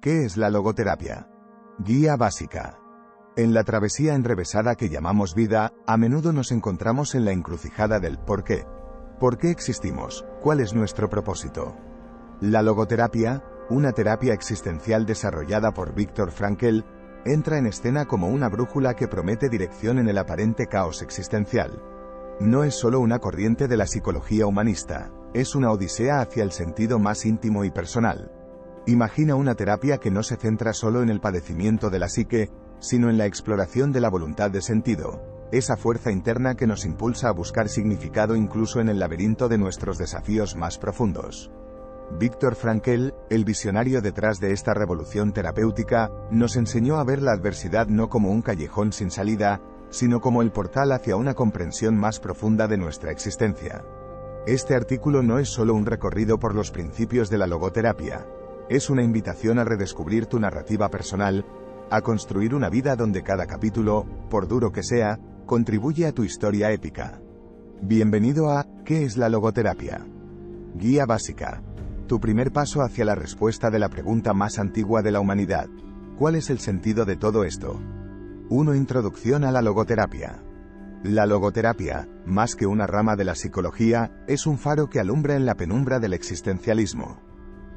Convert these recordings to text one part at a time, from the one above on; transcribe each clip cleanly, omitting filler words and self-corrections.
¿Qué es la logoterapia? Guía básica. En la travesía enrevesada que llamamos vida, a menudo nos encontramos en la encrucijada del ¿por qué? ¿Por qué existimos? ¿Cuál es nuestro propósito? La logoterapia, una terapia existencial desarrollada por Viktor Frankl, entra en escena como una brújula que promete dirección en el aparente caos existencial. No es solo una corriente de la psicología humanista, es una odisea hacia el sentido más íntimo y personal. Imagina una terapia que no se centra solo en el padecimiento de la psique, sino en la exploración de la voluntad de sentido, esa fuerza interna que nos impulsa a buscar significado incluso en el laberinto de nuestros desafíos más profundos. Viktor Frankl, el visionario detrás de esta revolución terapéutica, nos enseñó a ver la adversidad no como un callejón sin salida, sino como el portal hacia una comprensión más profunda de nuestra existencia. Este artículo no es solo un recorrido por los principios de la logoterapia, es una invitación a redescubrir tu narrativa personal, a construir una vida donde cada capítulo, por duro que sea, contribuye a tu historia épica. Bienvenido a ¿Qué es la logoterapia? Guía básica. Tu primer paso hacia la respuesta de la pregunta más antigua de la humanidad. ¿Cuál es el sentido de todo esto? 1. Introducción a la logoterapia. La logoterapia, más que una rama de la psicología, es un faro que alumbra en la penumbra del existencialismo.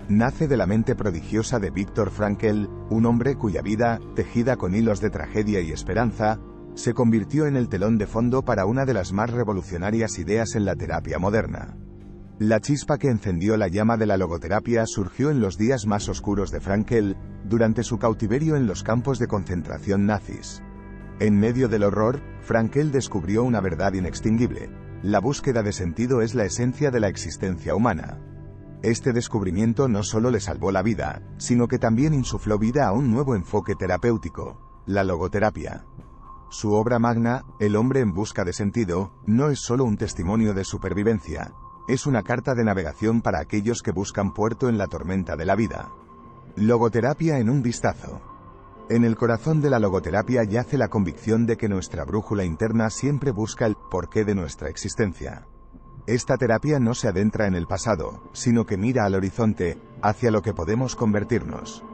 Nace de la mente prodigiosa de Viktor Frankl, un hombre cuya vida, tejida con hilos de tragedia y esperanza, se convirtió en el telón de fondo para una de las más revolucionarias ideas en la terapia moderna. La chispa que encendió la llama de la logoterapia surgió en los días más oscuros de Frankl, durante su cautiverio en los campos de concentración nazis. En medio del horror, Frankl descubrió una verdad inextinguible: la búsqueda de sentido es la esencia de la existencia humana. Este descubrimiento no solo le salvó la vida, sino que también insufló vida a un nuevo enfoque terapéutico, la logoterapia. Su obra magna, El hombre en busca de sentido, no es solo un testimonio de supervivencia, es una carta de navegación para aquellos que buscan puerto en la tormenta de la vida. Logoterapia en un vistazo. En el corazón de la logoterapia yace la convicción de que nuestra brújula interna siempre busca el porqué de nuestra existencia. Esta terapia no se adentra en el pasado, sino que mira al horizonte, hacia lo que podemos convertirnos.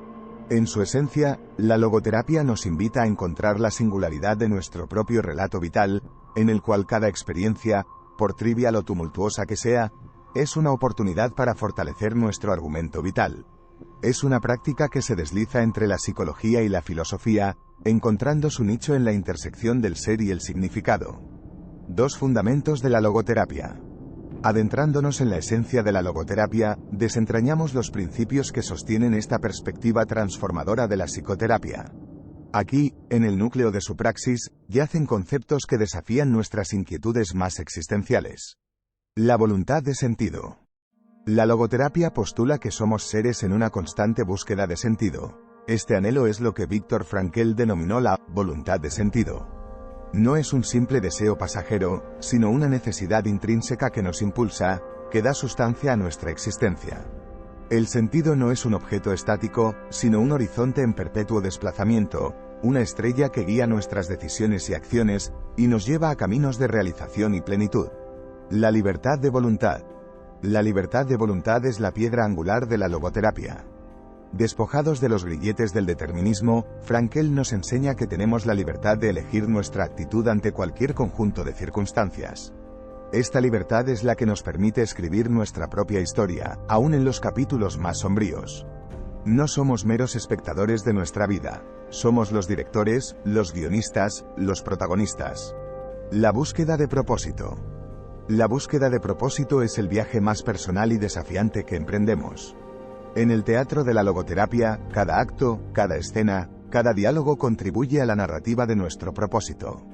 En su esencia, la logoterapia nos invita a encontrar la singularidad de nuestro propio relato vital, en el cual cada experiencia, por trivial o tumultuosa que sea, es una oportunidad para fortalecer nuestro argumento vital. Es una práctica que se desliza entre la psicología y la filosofía, encontrando su nicho en la intersección del ser y el significado. 2 fundamentos de la logoterapia. Adentrándonos en la esencia de la logoterapia, desentrañamos los principios que sostienen esta perspectiva transformadora de la psicoterapia. Aquí, en el núcleo de su praxis, yacen conceptos que desafían nuestras inquietudes más existenciales. La voluntad de sentido. La logoterapia postula que somos seres en una constante búsqueda de sentido. Este anhelo es lo que Viktor Frankl denominó la voluntad de sentido. No es un simple deseo pasajero, sino una necesidad intrínseca que nos impulsa, que da sustancia a nuestra existencia. El sentido no es un objeto estático, sino un horizonte en perpetuo desplazamiento, una estrella que guía nuestras decisiones y acciones, y nos lleva a caminos de realización y plenitud. La libertad de voluntad. La libertad de voluntad es la piedra angular de la logoterapia. Despojados de los grilletes del determinismo, Frankl nos enseña que tenemos la libertad de elegir nuestra actitud ante cualquier conjunto de circunstancias. Esta libertad es la que nos permite escribir nuestra propia historia, aún en los capítulos más sombríos. No somos meros espectadores de nuestra vida, somos los directores, los guionistas, los protagonistas. La búsqueda de propósito. La búsqueda de propósito es el viaje más personal y desafiante que emprendemos. En el teatro de la logoterapia, cada acto, cada escena, cada diálogo contribuye a la narrativa de nuestro propósito.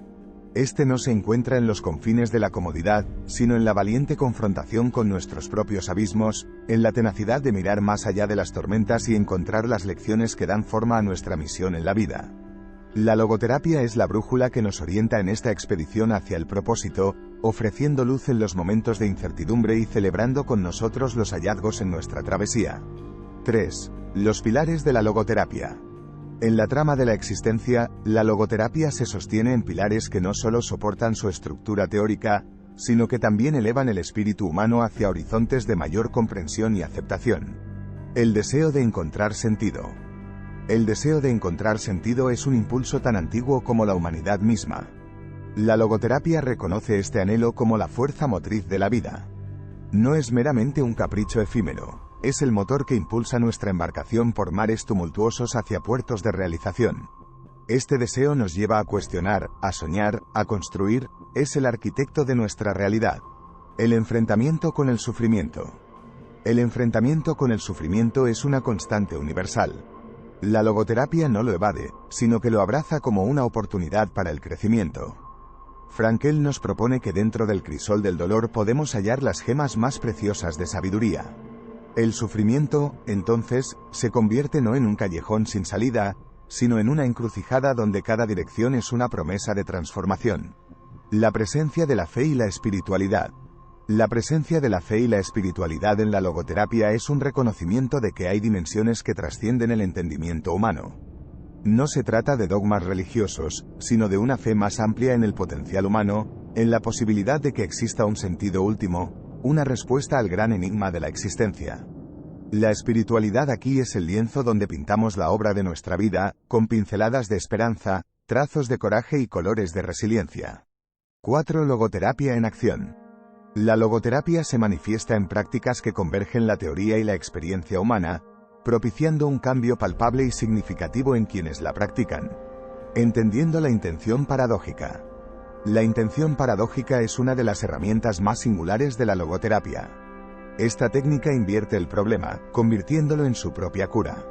Este no se encuentra en los confines de la comodidad, sino en la valiente confrontación con nuestros propios abismos, en la tenacidad de mirar más allá de las tormentas y encontrar las lecciones que dan forma a nuestra misión en la vida. La logoterapia es la brújula que nos orienta en esta expedición hacia el propósito, ofreciendo luz en los momentos de incertidumbre y celebrando con nosotros los hallazgos en nuestra travesía. 3. Los pilares de la logoterapia. En la trama de la existencia, la logoterapia se sostiene en pilares que no solo soportan su estructura teórica, sino que también elevan el espíritu humano hacia horizontes de mayor comprensión y aceptación. El deseo de encontrar sentido. El deseo de encontrar sentido es un impulso tan antiguo como la humanidad misma. La logoterapia reconoce este anhelo como la fuerza motriz de la vida. No es meramente un capricho efímero, es el motor que impulsa nuestra embarcación por mares tumultuosos hacia puertos de realización. Este deseo nos lleva a cuestionar, a soñar, a construir, es el arquitecto de nuestra realidad. El enfrentamiento con el sufrimiento. El enfrentamiento con el sufrimiento es una constante universal. La logoterapia no lo evade, sino que lo abraza como una oportunidad para el crecimiento. Frankel nos propone que dentro del crisol del dolor podemos hallar las gemas más preciosas de sabiduría. El sufrimiento, entonces, se convierte no en un callejón sin salida, sino en una encrucijada donde cada dirección es una promesa de transformación. La presencia de la fe y la espiritualidad. La presencia de la fe y la espiritualidad en la logoterapia es un reconocimiento de que hay dimensiones que trascienden el entendimiento humano. No se trata de dogmas religiosos, sino de una fe más amplia en el potencial humano, en la posibilidad de que exista un sentido último, una respuesta al gran enigma de la existencia. La espiritualidad aquí es el lienzo donde pintamos la obra de nuestra vida, con pinceladas de esperanza, trazos de coraje y colores de resiliencia. 4. Logoterapia en acción. La logoterapia se manifiesta en prácticas que convergen la teoría y la experiencia humana, propiciando un cambio palpable y significativo en quienes la practican. Entendiendo la intención paradójica. La intención paradójica es una de las herramientas más singulares de la logoterapia. Esta técnica invierte el problema, convirtiéndolo en su propia cura.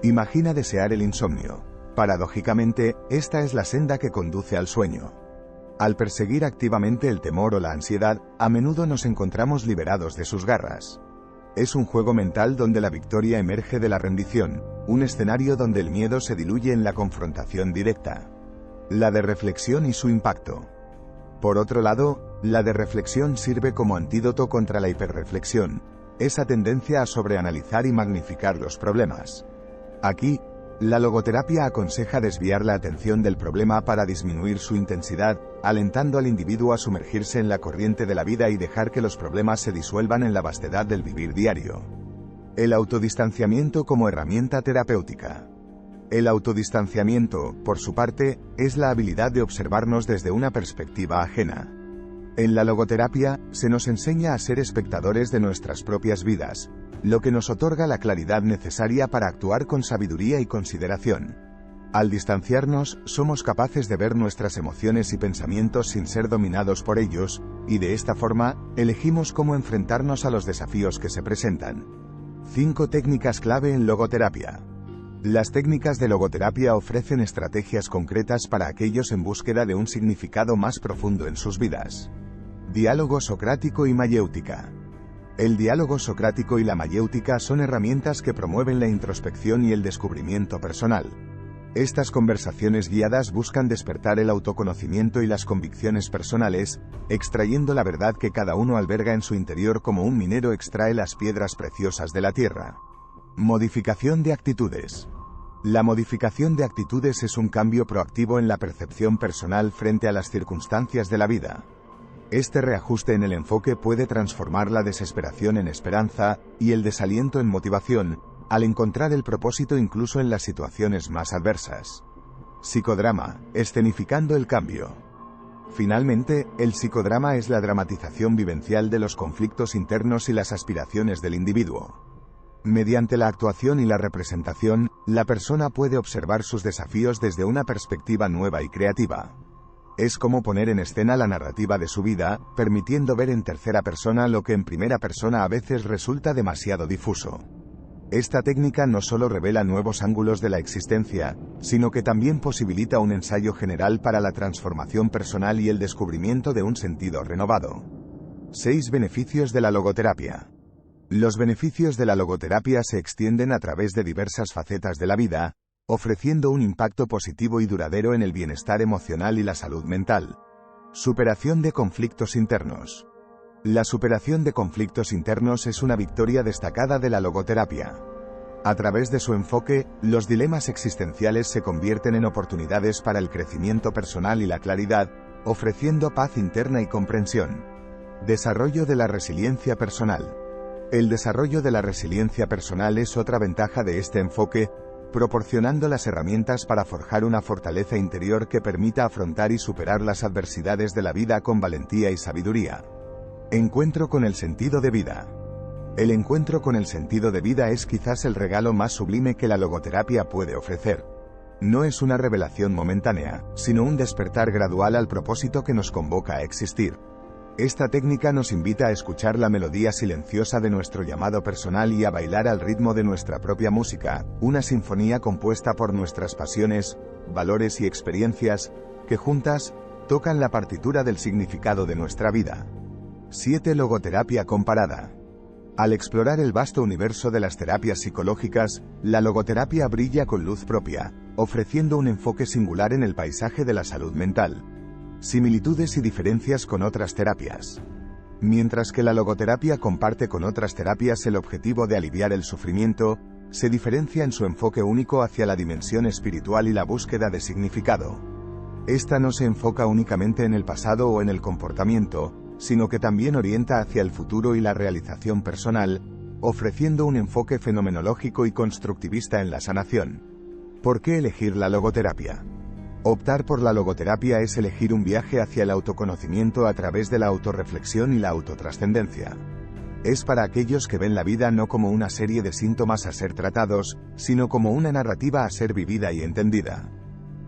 Imagina desear el insomnio. Paradójicamente, esta es la senda que conduce al sueño. Al perseguir activamente el temor o la ansiedad, a menudo nos encontramos liberados de sus garras. Es un juego mental donde la victoria emerge de la rendición, un escenario donde el miedo se diluye en la confrontación directa. La de reflexión y su impacto. Por otro lado, la de reflexión sirve como antídoto contra la hiperreflexión, esa tendencia a sobreanalizar y magnificar los problemas. Aquí, la logoterapia aconseja desviar la atención del problema para disminuir su intensidad, alentando al individuo a sumergirse en la corriente de la vida y dejar que los problemas se disuelvan en la vastedad del vivir diario. El autodistanciamiento como herramienta terapéutica. El autodistanciamiento, por su parte, es la habilidad de observarnos desde una perspectiva ajena. En la logoterapia, se nos enseña a ser espectadores de nuestras propias vidas, lo que nos otorga la claridad necesaria para actuar con sabiduría y consideración. Al distanciarnos, somos capaces de ver nuestras emociones y pensamientos sin ser dominados por ellos, y de esta forma, elegimos cómo enfrentarnos a los desafíos que se presentan. 5 técnicas clave en logoterapia. Las técnicas de logoterapia ofrecen estrategias concretas para aquellos en búsqueda de un significado más profundo en sus vidas. Diálogo socrático y mayéutica. El diálogo socrático y la mayéutica son herramientas que promueven la introspección y el descubrimiento personal. Estas conversaciones guiadas buscan despertar el autoconocimiento y las convicciones personales, extrayendo la verdad que cada uno alberga en su interior como un minero extrae las piedras preciosas de la tierra. Modificación de actitudes. La modificación de actitudes es un cambio proactivo en la percepción personal frente a las circunstancias de la vida. Este reajuste en el enfoque puede transformar la desesperación en esperanza, y el desaliento en motivación, al encontrar el propósito incluso en las situaciones más adversas. Psicodrama, escenificando el cambio. Finalmente, el psicodrama es la dramatización vivencial de los conflictos internos y las aspiraciones del individuo. Mediante la actuación y la representación, la persona puede observar sus desafíos desde una perspectiva nueva y creativa. Es como poner en escena la narrativa de su vida, permitiendo ver en tercera persona lo que en primera persona a veces resulta demasiado difuso. Esta técnica no solo revela nuevos ángulos de la existencia, sino que también posibilita un ensayo general para la transformación personal y el descubrimiento de un sentido renovado. 6 beneficios de la logoterapia. Los beneficios de la logoterapia se extienden a través de diversas facetas de la vida, ofreciendo un impacto positivo y duradero en el bienestar emocional y la salud mental. Superación de conflictos internos. La superación de conflictos internos es una victoria destacada de la logoterapia. A través de su enfoque, los dilemas existenciales se convierten en oportunidades para el crecimiento personal y la claridad, ofreciendo paz interna y comprensión. Desarrollo de la resiliencia personal. El desarrollo de la resiliencia personal es otra ventaja de este enfoque, proporcionando las herramientas para forjar una fortaleza interior que permita afrontar y superar las adversidades de la vida con valentía y sabiduría. Encuentro con el sentido de vida. El encuentro con el sentido de vida es quizás el regalo más sublime que la logoterapia puede ofrecer. No es una revelación momentánea, sino un despertar gradual al propósito que nos convoca a existir. Esta técnica nos invita a escuchar la melodía silenciosa de nuestro llamado personal y a bailar al ritmo de nuestra propia música, una sinfonía compuesta por nuestras pasiones, valores y experiencias, que juntas, tocan la partitura del significado de nuestra vida. 7. Logoterapia comparada. Al explorar el vasto universo de las terapias psicológicas, la logoterapia brilla con luz propia, ofreciendo un enfoque singular en el paisaje de la salud mental. Similitudes y diferencias con otras terapias. Mientras que la logoterapia comparte con otras terapias el objetivo de aliviar el sufrimiento, se diferencia en su enfoque único hacia la dimensión espiritual y la búsqueda de significado. Esta no se enfoca únicamente en el pasado o en el comportamiento, sino que también orienta hacia el futuro y la realización personal, ofreciendo un enfoque fenomenológico y constructivista en la sanación. ¿Por qué elegir la logoterapia? Optar por la logoterapia es elegir un viaje hacia el autoconocimiento a través de la autorreflexión y la autotrascendencia. Es para aquellos que ven la vida no como una serie de síntomas a ser tratados, sino como una narrativa a ser vivida y entendida.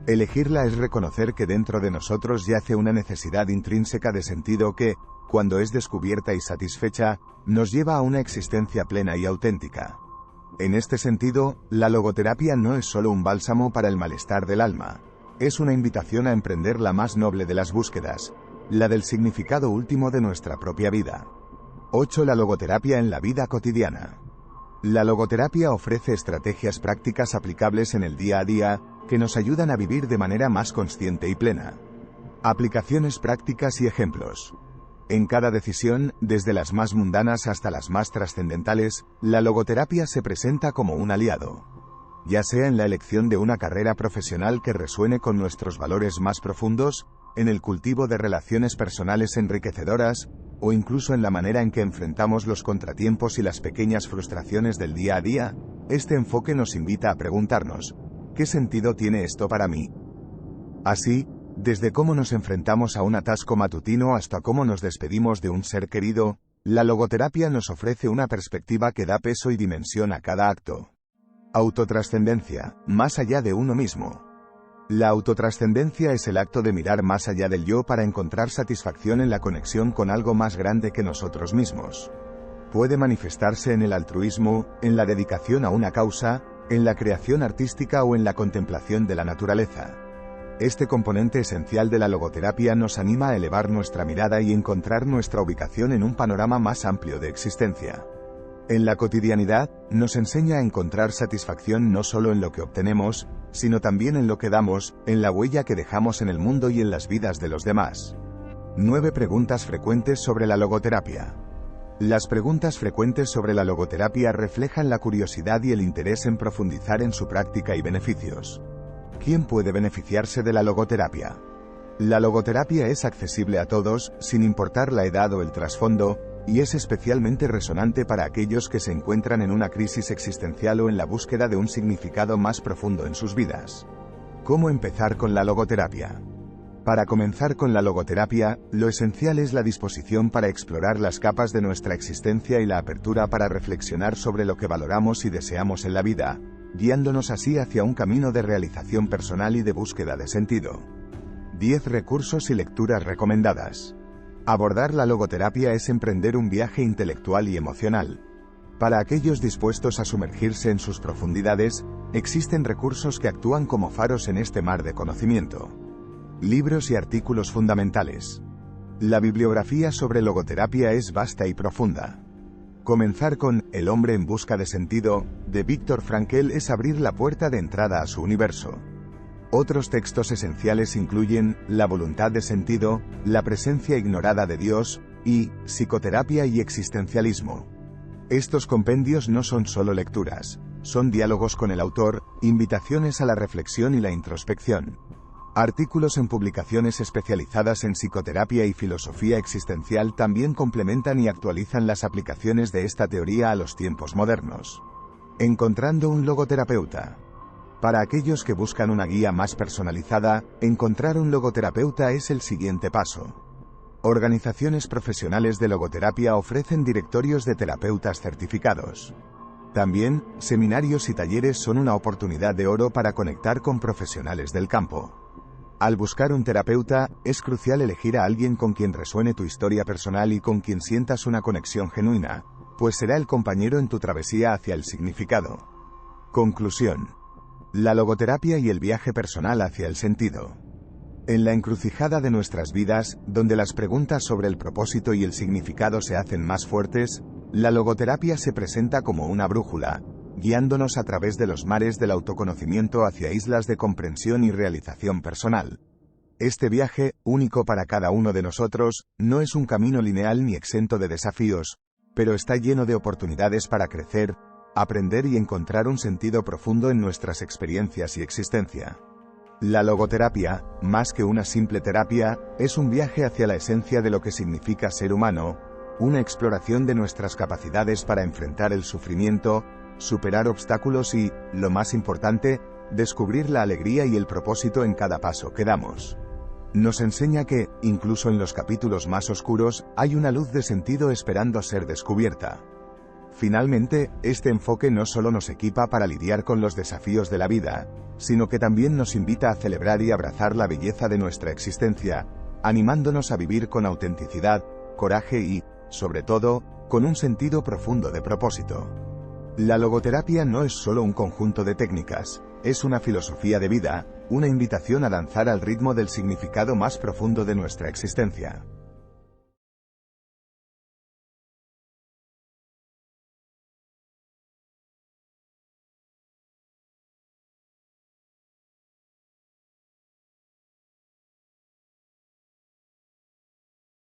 Elegirla es reconocer que dentro de nosotros yace una necesidad intrínseca de sentido que, cuando es descubierta y satisfecha, nos lleva a una existencia plena y auténtica. En este sentido, la logoterapia no es solo un bálsamo para el malestar del alma. Es una invitación a emprender la más noble de las búsquedas, la del significado último de nuestra propia vida. 8. La logoterapia en la vida cotidiana. La logoterapia ofrece estrategias prácticas aplicables en el día a día, que nos ayudan a vivir de manera más consciente y plena. Aplicaciones prácticas y ejemplos. En cada decisión, desde las más mundanas hasta las más trascendentales, la logoterapia se presenta como un aliado. Ya sea en la elección de una carrera profesional que resuene con nuestros valores más profundos, en el cultivo de relaciones personales enriquecedoras, o incluso en la manera en que enfrentamos los contratiempos y las pequeñas frustraciones del día a día, este enfoque nos invita a preguntarnos, ¿qué sentido tiene esto para mí? Así, desde cómo nos enfrentamos a un atasco matutino hasta cómo nos despedimos de un ser querido, la logoterapia nos ofrece una perspectiva que da peso y dimensión a cada acto. Autotrascendencia, más allá de uno mismo. La autotrascendencia es el acto de mirar más allá del yo para encontrar satisfacción en la conexión con algo más grande que nosotros mismos. Puede manifestarse en el altruismo, en la dedicación a una causa, en la creación artística o en la contemplación de la naturaleza. Este componente esencial de la logoterapia nos anima a elevar nuestra mirada y encontrar nuestra ubicación en un panorama más amplio de existencia. En la cotidianidad, nos enseña a encontrar satisfacción no solo en lo que obtenemos, sino también en lo que damos, en la huella que dejamos en el mundo y en las vidas de los demás. 9 preguntas frecuentes sobre la logoterapia. Las preguntas frecuentes sobre la logoterapia reflejan la curiosidad y el interés en profundizar en su práctica y beneficios. ¿Quién puede beneficiarse de la logoterapia? La logoterapia es accesible a todos, sin importar la edad o el trasfondo, y es especialmente resonante para aquellos que se encuentran en una crisis existencial o en la búsqueda de un significado más profundo en sus vidas. ¿Cómo empezar con la logoterapia? Para comenzar con la logoterapia, lo esencial es la disposición para explorar las capas de nuestra existencia y la apertura para reflexionar sobre lo que valoramos y deseamos en la vida, guiándonos así hacia un camino de realización personal y de búsqueda de sentido. 10 recursos y lecturas recomendadas. Abordar la logoterapia es emprender un viaje intelectual y emocional. Para aquellos dispuestos a sumergirse en sus profundidades, existen recursos que actúan como faros en este mar de conocimiento. Libros y artículos fundamentales. La bibliografía sobre logoterapia es vasta y profunda. Comenzar con El hombre en busca de sentido, de Viktor Frankl, es abrir la puerta de entrada a su universo. Otros textos esenciales incluyen La voluntad de sentido, La presencia ignorada de Dios, y Psicoterapia y existencialismo. Estos compendios no son solo lecturas, son diálogos con el autor, invitaciones a la reflexión y la introspección. Artículos en publicaciones especializadas en psicoterapia y filosofía existencial también complementan y actualizan las aplicaciones de esta teoría a los tiempos modernos. Encontrando un logoterapeuta. Para aquellos que buscan una guía más personalizada, encontrar un logoterapeuta es el siguiente paso. Organizaciones profesionales de logoterapia ofrecen directorios de terapeutas certificados. También, seminarios y talleres son una oportunidad de oro para conectar con profesionales del campo. Al buscar un terapeuta, es crucial elegir a alguien con quien resuene tu historia personal y con quien sientas una conexión genuina, pues será el compañero en tu travesía hacia el significado. Conclusión. La logoterapia y el viaje personal hacia el sentido. En la encrucijada de nuestras vidas, donde las preguntas sobre el propósito y el significado se hacen más fuertes, la logoterapia se presenta como una brújula, guiándonos a través de los mares del autoconocimiento hacia islas de comprensión y realización personal. Este viaje, único para cada uno de nosotros, no es un camino lineal ni exento de desafíos, pero está lleno de oportunidades para crecer, aprender y encontrar un sentido profundo en nuestras experiencias y existencia. La logoterapia, más que una simple terapia, es un viaje hacia la esencia de lo que significa ser humano, una exploración de nuestras capacidades para enfrentar el sufrimiento, superar obstáculos y, lo más importante, descubrir la alegría y el propósito en cada paso que damos. Nos enseña que, incluso en los capítulos más oscuros, hay una luz de sentido esperando ser descubierta. Finalmente, este enfoque no solo nos equipa para lidiar con los desafíos de la vida, sino que también nos invita a celebrar y abrazar la belleza de nuestra existencia, animándonos a vivir con autenticidad, coraje y, sobre todo, con un sentido profundo de propósito. La logoterapia no es solo un conjunto de técnicas, es una filosofía de vida, una invitación a danzar al ritmo del significado más profundo de nuestra existencia.